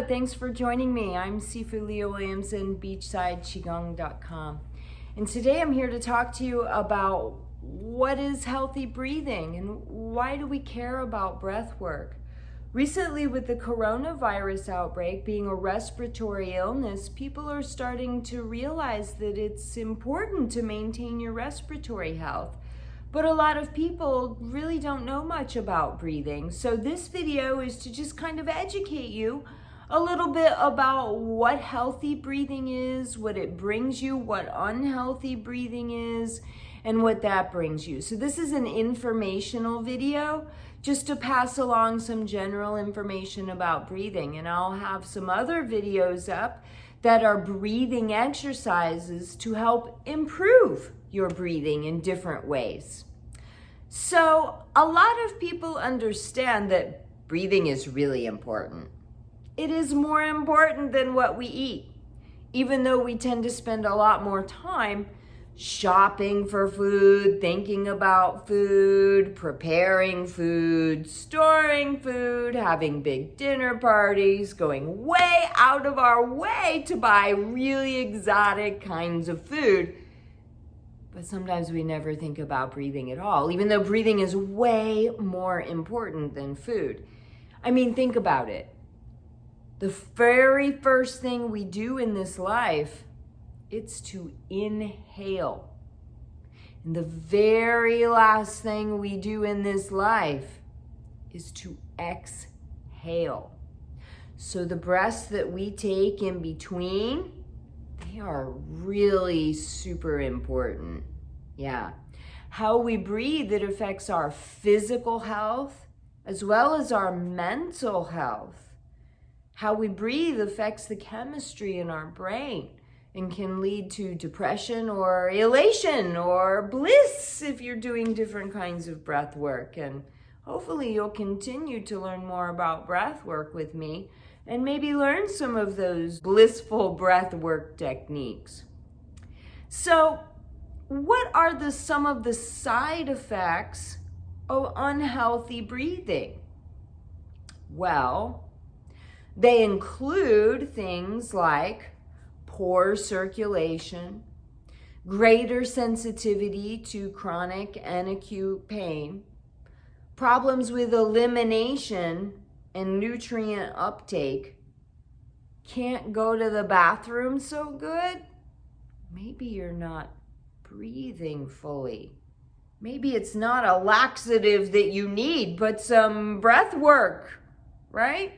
thanks for joining me. I'm Sifu Leah Williamson, Beachside, QiGong.com. And today I'm here to talk to you about what is healthy breathing and why do we care about breath work. Recently, with the coronavirus outbreak being a respiratory illness, people are starting to realize that it's important to maintain your respiratory health. But a lot of people really don't know much about breathing. So this video is to just kind of educate you a little bit about what healthy breathing is, what it brings you, what unhealthy breathing is, and what that brings you. So this is an informational video just to pass along some general information about breathing. And I'll have some other videos up that are breathing exercises to help improve your breathing in different ways. So a lot of people understand that breathing is really important. It is more important than what we eat, even though we tend to spend a lot more time shopping for food, thinking about food, preparing food, storing food, having big dinner parties, going way out of our way to buy really exotic kinds of food. But sometimes we never think about breathing at all, even though breathing is way more important than food. I mean, think about it. The very first thing we do in this life, it's to inhale. And the very last thing we do in this life is to exhale. So the breaths that we take in between, they are really super important. Yeah. How we breathe, it affects our physical health as well as our mental health. How we breathe affects the chemistry in our brain and can lead to depression or elation or bliss if you're doing different kinds of breath work. And hopefully you'll continue to learn more about breath work with me and maybe learn some of those blissful breath work techniques. So what are some of the side effects of unhealthy breathing? Well, they include things like poor circulation, greater sensitivity to chronic and acute pain, problems with elimination and nutrient uptake, can't go to the bathroom so good. Maybe you're not breathing fully. Maybe it's not a laxative that you need, but some breath work, right?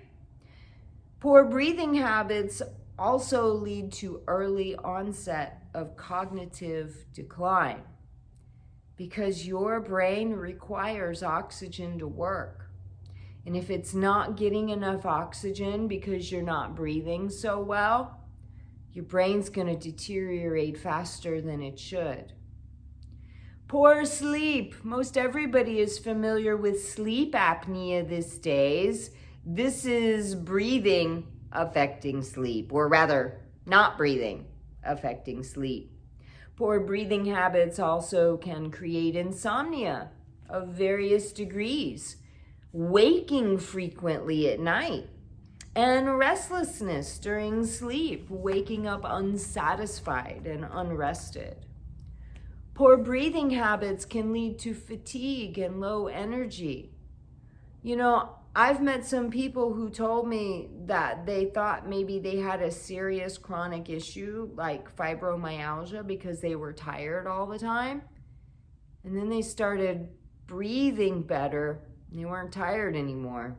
Poor breathing habits also lead to early onset of cognitive decline because your brain requires oxygen to work. And if it's not getting enough oxygen because you're not breathing so well, your brain's going to deteriorate faster than it should. Poor sleep. Most everybody is familiar with sleep apnea these days. This is breathing affecting sleep, or rather, not breathing affecting sleep. Poor breathing habits also can create insomnia of various degrees, waking frequently at night, and restlessness during sleep, waking up unsatisfied and unrested. Poor breathing habits can lead to fatigue and low energy. You know, I've met some people who told me that they thought maybe they had a serious chronic issue like fibromyalgia because they were tired all the time. And then they started breathing better. They weren't tired anymore.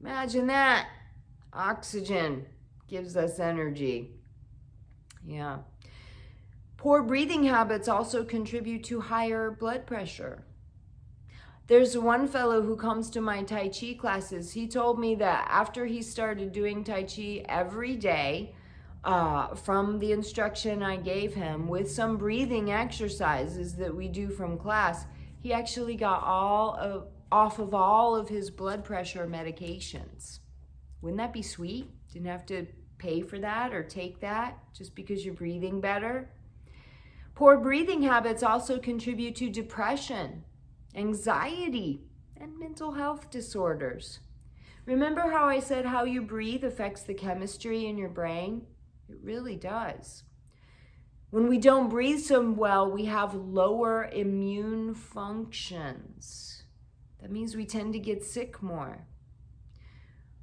Imagine that. Oxygen gives us energy. Yeah. Poor breathing habits also contribute to higher blood pressure. There's one fellow who comes to my Tai Chi classes. He told me that after he started doing Tai Chi every day, from the instruction I gave him with some breathing exercises that we do from class, he actually got off of all of his blood pressure medications. Wouldn't that be sweet? Didn't have to pay for that or take that just because you're breathing better. Poor breathing habits also contribute to depression, anxiety, and mental health disorders. Remember how I said how you breathe affects the chemistry in your brain? It really does. When we don't breathe so well, we have lower immune functions. That means we tend to get sick more.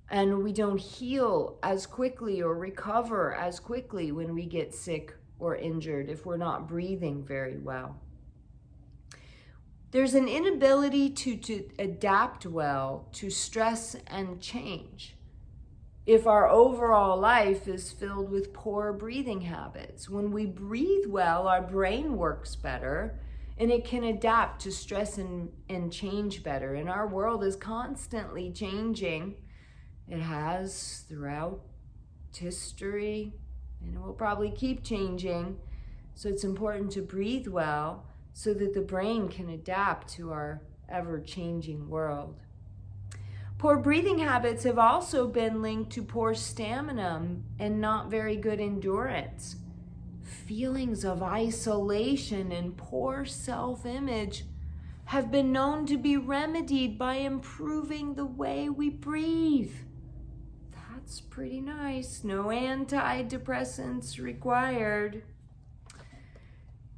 And we don't heal as quickly or recover as quickly when we get sick or injured if we're not breathing very well. There's an inability to adapt well to stress and change if our overall life is filled with poor breathing habits. When we breathe well, our brain works better and it can adapt to stress and change better. And our world is constantly changing. It has throughout history, and it will probably keep changing. So it's important to breathe well so that the brain can adapt to our ever-changing world. Poor breathing habits have also been linked to poor stamina and not very good endurance. Feelings of isolation and poor self-image have been known to be remedied by improving the way we breathe. That's pretty nice. No antidepressants required.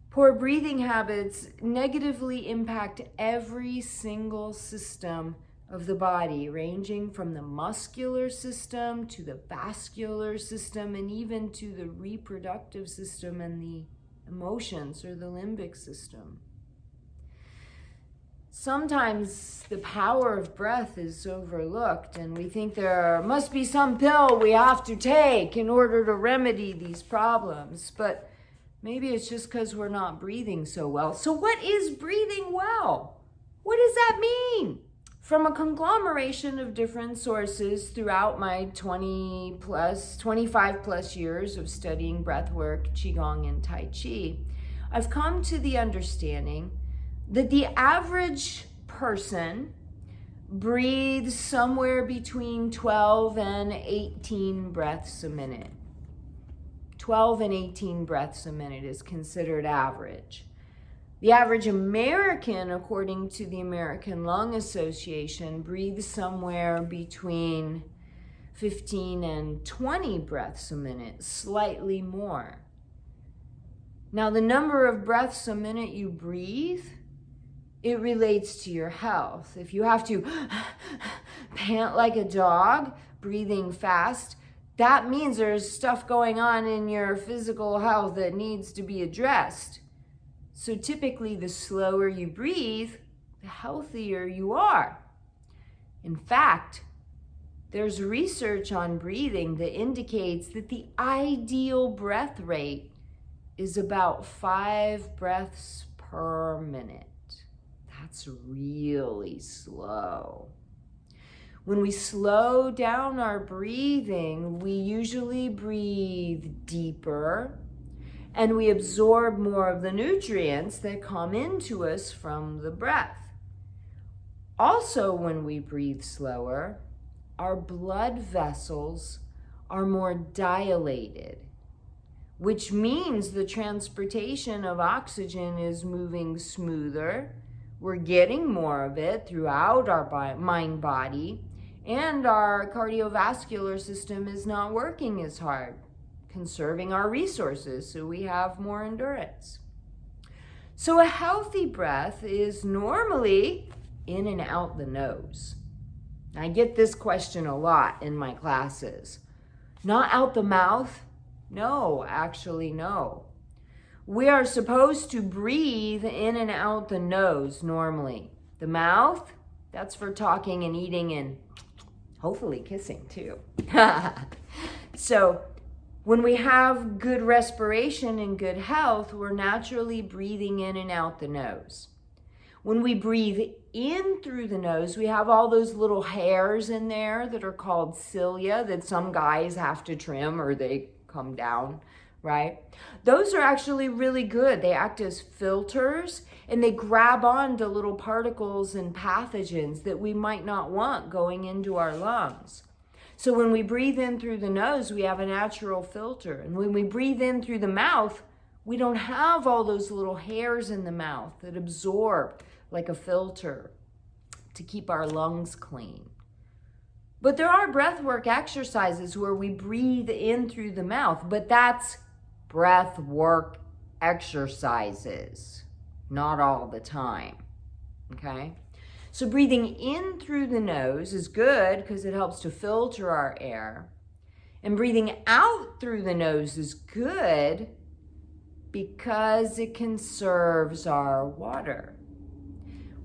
Poor breathing habits negatively impact every single system of the body, ranging from the muscular system to the vascular system and even to the reproductive system and the emotions or the limbic system. Sometimes the power of breath is overlooked and we think there must be some pill we have to take in order to remedy these problems, but maybe it's just because we're not breathing so well. So what is breathing well? What does that mean? From a conglomeration of different sources throughout my 25 plus years of studying breathwork, QiGong, and Tai Chi, I've come to the understanding that the average person breathes somewhere between 12 and 18 breaths a minute. 12 and 18 breaths a minute is considered average. The average American, according to the American Lung Association, breathes somewhere between 15 and 20 breaths a minute, slightly more. Now, the number of breaths a minute you breathe, it relates to your health. If you have to pant like a dog, breathing fast, that means there's stuff going on in your physical health that needs to be addressed. So typically, the slower you breathe, the healthier you are. In fact, there's research on breathing that indicates that the ideal breath rate is about 5 breaths per minute. That's really slow. When we slow down our breathing, we usually breathe deeper and we absorb more of the nutrients that come into us from the breath. Also, when we breathe slower, our blood vessels are more dilated, which means the transportation of oxygen is moving smoother. We're getting more of it throughout our mind body, and our cardiovascular system is not working as hard, conserving our resources so we have more endurance. So a healthy breath is normally in and out the nose. I get this question a lot in my classes. Not out the mouth? No, actually no. We are supposed to breathe in and out the nose normally. The mouth, that's for talking and eating and hopefully kissing too. So when we have good respiration and good health, we're naturally breathing in and out the nose. When we breathe in through the nose, we have all those little hairs in there that are called cilia that some guys have to trim or they come down, right? Those are actually really good. They act as filters and they grab onto little particles and pathogens that we might not want going into our lungs. So when we breathe in through the nose, we have a natural filter. And when we breathe in through the mouth, we don't have all those little hairs in the mouth that absorb like a filter to keep our lungs clean. But there are breathwork exercises where we breathe in through the mouth, but that's breathwork exercises, not all the time, okay? So breathing in through the nose is good because it helps to filter our air. And breathing out through the nose is good because it conserves our water.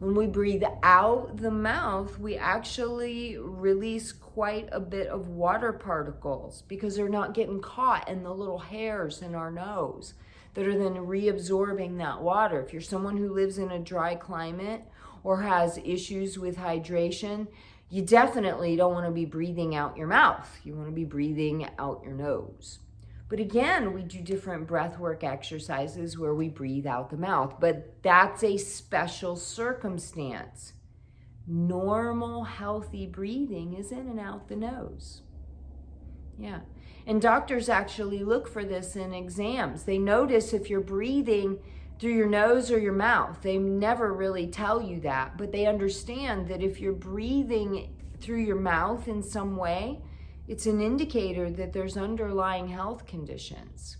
When we breathe out the mouth, we actually release quite a bit of water particles because they're not getting caught in the little hairs in our nose that are then reabsorbing that water. If you're someone who lives in a dry climate or has issues with hydration, you definitely don't want to be breathing out your mouth. You want to be breathing out your nose. But again, we do different breathwork exercises where we breathe out the mouth, but that's a special circumstance. Normal, healthy breathing is in and out the nose. Yeah. And doctors actually look for this in exams. They notice if you're breathing through your nose or your mouth. They never really tell you that, but they understand that if you're breathing through your mouth in some way, it's an indicator that there's underlying health conditions.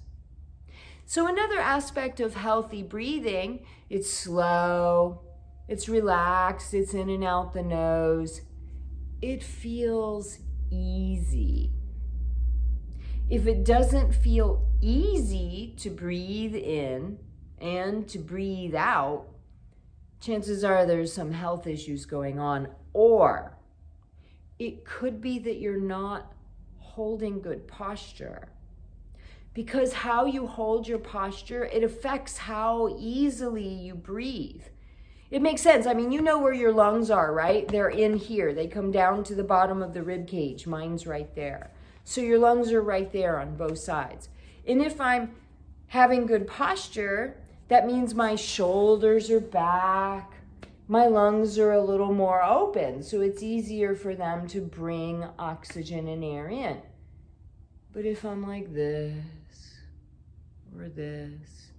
So another aspect of healthy breathing, it's slow, it's relaxed, it's in and out the nose. It feels easy. If it doesn't feel easy to breathe in and to breathe out, chances are there's some health issues going on, or it could be that you're not holding good posture. Because how you hold your posture, it affects how easily you breathe. It makes sense. I mean, you know where your lungs are, right? They're in here. They come down to the bottom of the rib cage. Mine's right there. So your lungs are right there on both sides. And if I'm having good posture, that means my shoulders are back. My lungs are a little more open, so it's easier for them to bring oxygen and air in. But if I'm like this or this,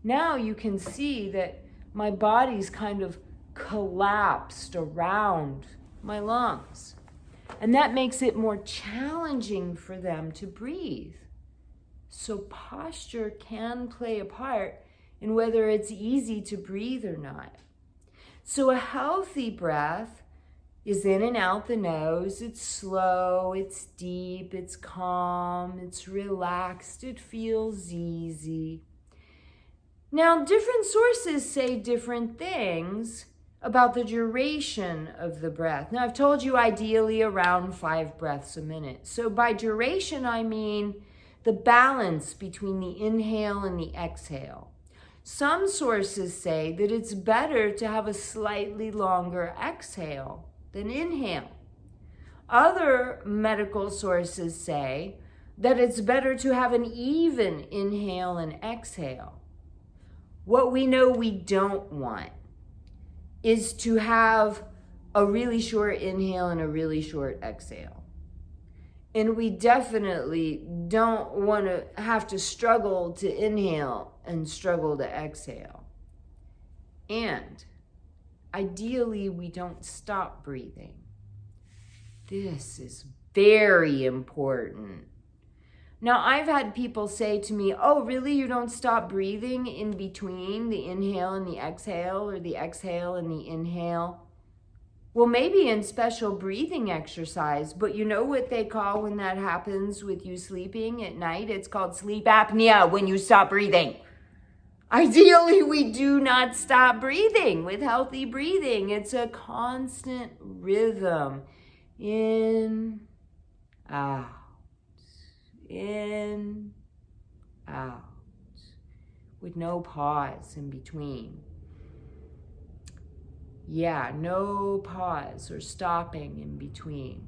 now you can see that my body's kind of collapsed around my lungs. And that makes it more challenging for them to breathe. So posture can play a part in whether it's easy to breathe or not. So a healthy breath is in and out the nose. It's slow, it's deep, it's calm, it's relaxed, it feels easy. Now, different sources say different things about the duration of the breath. Now, I've told you ideally around 5 breaths a minute. So by duration, I mean the balance between the inhale and the exhale. Some sources say that it's better to have a slightly longer exhale than inhale. Other medical sources say that it's better to have an even inhale and exhale. What we know we don't want is to have a really short inhale and a really short exhale. And we definitely don't want to have to struggle to inhale and struggle to exhale. And ideally, we don't stop breathing. This is very important. Now, I've had people say to me, oh, really? You don't stop breathing in between the inhale and the exhale, or the exhale and the inhale? Well, maybe in special breathing exercise, but you know what they call when that happens with you sleeping at night? It's called sleep apnea when you stop breathing. Ideally, we do not stop breathing with healthy breathing. It's a constant rhythm. In, out, in, out, with no pause in between. Yeah, no pause or stopping in between.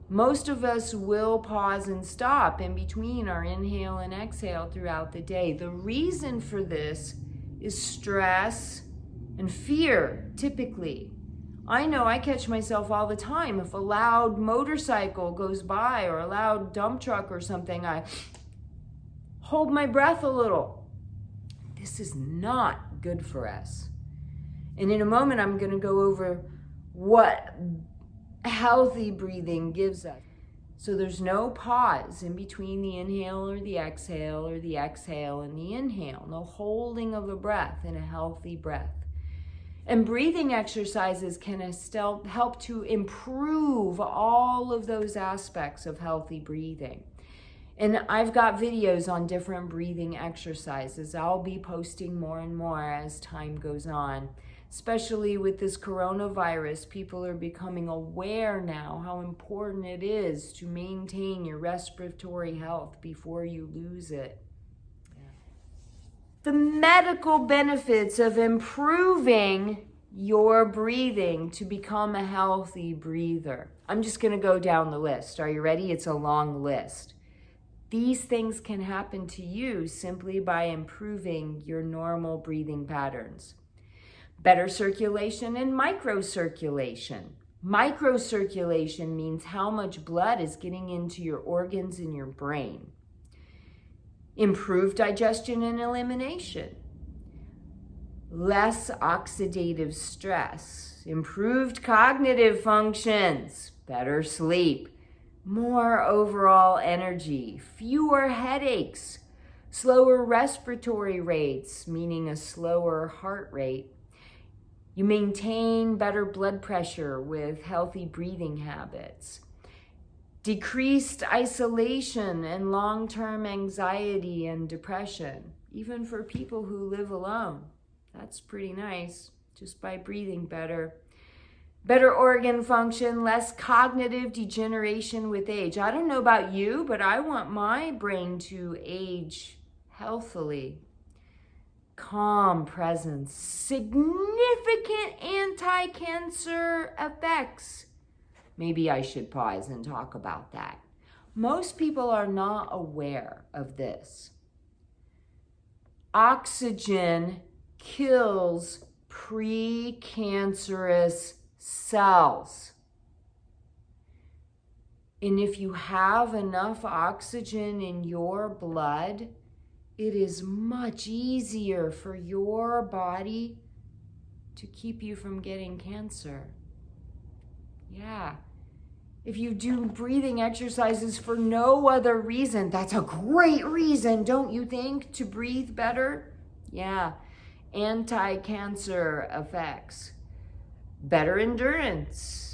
Most of us will pause and stop in between our inhale and exhale throughout the day. The reason for this is stress and fear, typically. I know I catch myself all the time. If a loud motorcycle goes by or a loud dump truck or something, I hold my breath a little. This is not good for us. And in a moment, I'm going to go over what healthy breathing gives us. So there's no pause in between the inhale or the exhale and the inhale. No holding of a breath in a healthy breath. And breathing exercises can help to improve all of those aspects of healthy breathing. And I've got videos on different breathing exercises. I'll be posting more and more as time goes on. Especially with this coronavirus, people are becoming aware now how important it is to maintain your respiratory health before you lose it. The medical benefits of improving your breathing to become a healthy breather. I'm just going to go down the list. Are you ready? It's a long list. These things can happen to you simply by improving your normal breathing patterns. Better circulation and microcirculation. Microcirculation means how much blood is getting into your organs in your brain. Improved digestion and elimination. Less oxidative stress. Improved cognitive functions. Better sleep. More overall energy. Fewer headaches. Slower respiratory rates, meaning a slower heart rate. You maintain better blood pressure with healthy breathing habits. Decreased isolation and long-term anxiety and depression, even for people who live alone. That's pretty nice, just by breathing better. Better organ function, less cognitive degeneration with age. I don't know about you, but I want my brain to age healthily. Calm presence, significant anti-cancer effects. Maybe I should pause and talk about that. Most people are not aware of this. Oxygen kills precancerous cells. And if you have enough oxygen in your blood, it is much easier for your body to keep you from getting cancer. Yeah. If you do breathing exercises for no other reason, that's a great reason, don't you think, to breathe better? Yeah. Anti-cancer effects. Better endurance.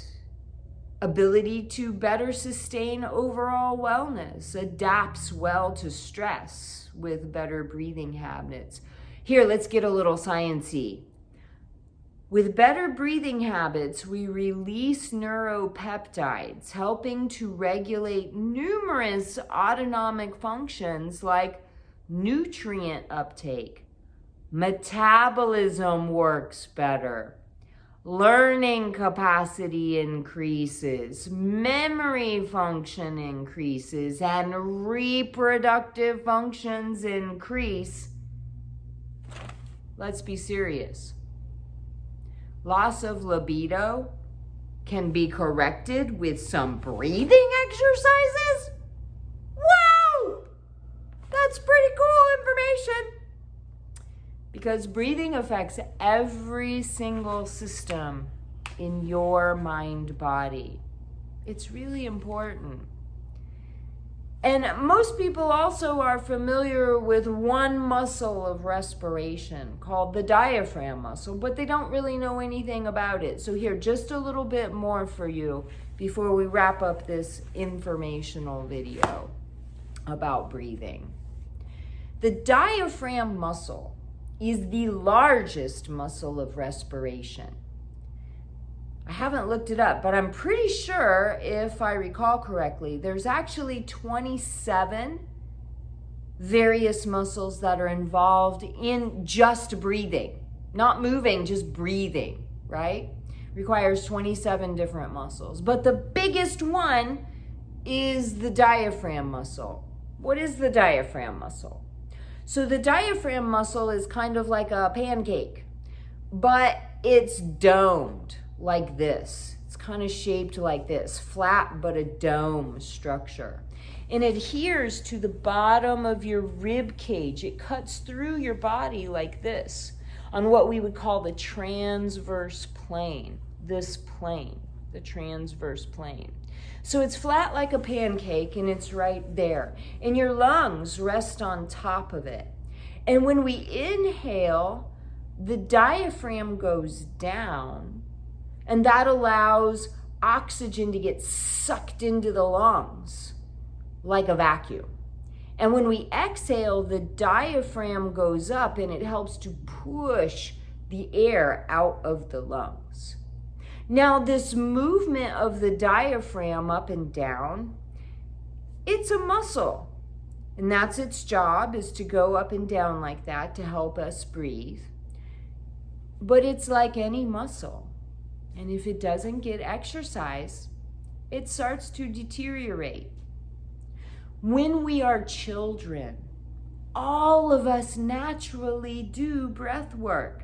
Ability to better sustain overall wellness. Adapts well to stress with better breathing habits. Here, let's get a little sciencey. With better breathing habits, we release neuropeptides, helping to regulate numerous autonomic functions like nutrient uptake. Metabolism works better. Learning capacity increases, memory function increases, and reproductive functions increase. Let's be serious. Loss of libido can be corrected with some breathing exercises? Wow! That's pretty cool information. Because breathing affects every single system in your mind-body. It's really important. And most people also are familiar with one muscle of respiration called the diaphragm muscle, but they don't really know anything about it. So here, just a little bit more for you before we wrap up this informational video about breathing. The diaphragm muscle is the largest muscle of respiration. I haven't looked it up, but I'm pretty sure, if I recall correctly, there's actually 27 various muscles that are involved in just breathing. Not moving, just breathing, right? Requires 27 different muscles. But the biggest one is the diaphragm muscle. What is the diaphragm muscle? So the diaphragm muscle is kind of like a pancake, but it's domed like this. It's kind of shaped like this, flat but a dome structure. And it adheres to the bottom of your rib cage. It cuts through your body like this on what we would call the transverse plane, this plane. the transverse plane. So it's flat like a pancake and it's right there. And your lungs rest on top of it. And when we inhale, the diaphragm goes down, and that allows oxygen to get sucked into the lungs like a vacuum. And when we exhale, the diaphragm goes up and it helps to push the air out of the lungs. Now, this movement of the diaphragm up and down, it's a muscle. And that's its job, is to go up and down like that to help us breathe. But it's like any muscle. And if it doesn't get exercise, it starts to deteriorate. When we are children, all of us naturally do breath work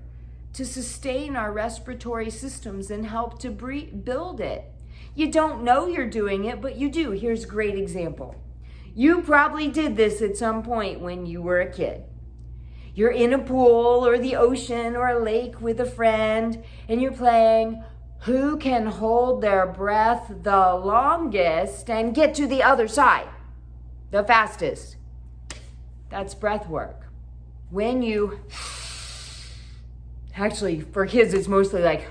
to sustain our respiratory systems and help to build it. You don't know you're doing it, but you do. Here's a great example. You probably did this at some point when you were a kid. You're in a pool or the ocean or a lake with a friend, and you're playing who can hold their breath the longest and get to the other side the fastest. That's breath work. When you, actually for kids it's mostly like,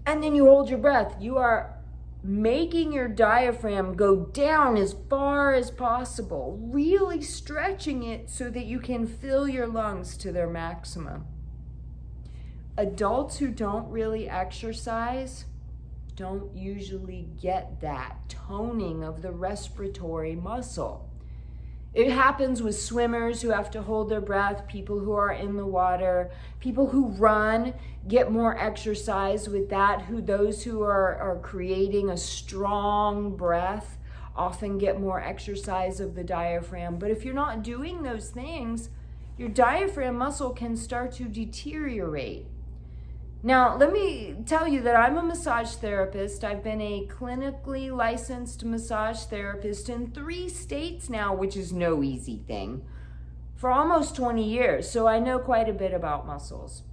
and then you hold your breath, you are making your diaphragm go down as far as possible, really stretching it so that you can fill your lungs to their maximum. Adults who don't really exercise don't usually get that toning of the respiratory muscle. It happens with swimmers who have to hold their breath, people who are in the water, people who run get more exercise with that, those who are creating a strong breath often get more exercise of the diaphragm. But if you're not doing those things, your diaphragm muscle can start to deteriorate. Now, let me tell you that I'm a massage therapist. I've been a clinically licensed massage therapist in 3 states now, which is no easy thing, for almost 20 years. So I know quite a bit about muscles.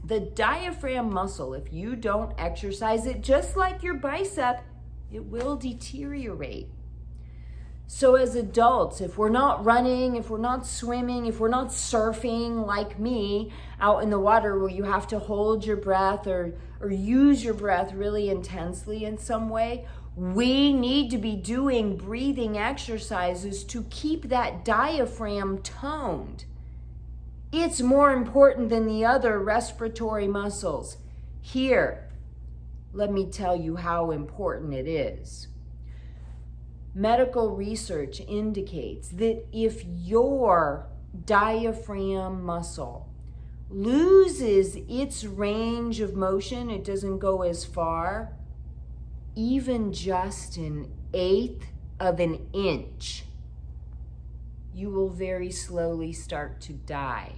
The diaphragm muscle, if you don't exercise it, just like your bicep, it will deteriorate. So as adults, if we're not running, if we're not swimming, if we're not surfing like me out in the water where you have to hold your breath or use your breath really intensely in some way, we need to be doing breathing exercises to keep that diaphragm toned. It's more important than the other respiratory muscles. Here, let me tell you how important it is. Medical research indicates that if your diaphragm muscle loses its range of motion, it doesn't go as far, even just 1/8 of an inch, you will very slowly start to die.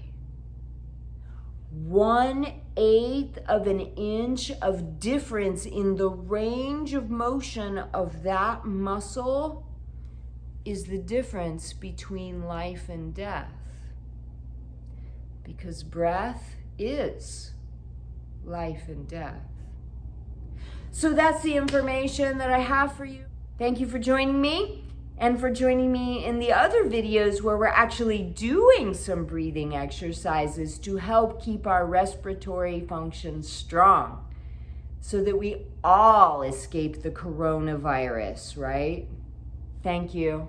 1/8 of an inch of difference in the range of motion of that muscle is the difference between life and death. Because breath is life and death. So that's the information that I have for you. Thank you for joining me, and for joining me in the other videos where we're actually doing some breathing exercises to help keep our respiratory function strong so that we all escape the coronavirus, right? Thank you.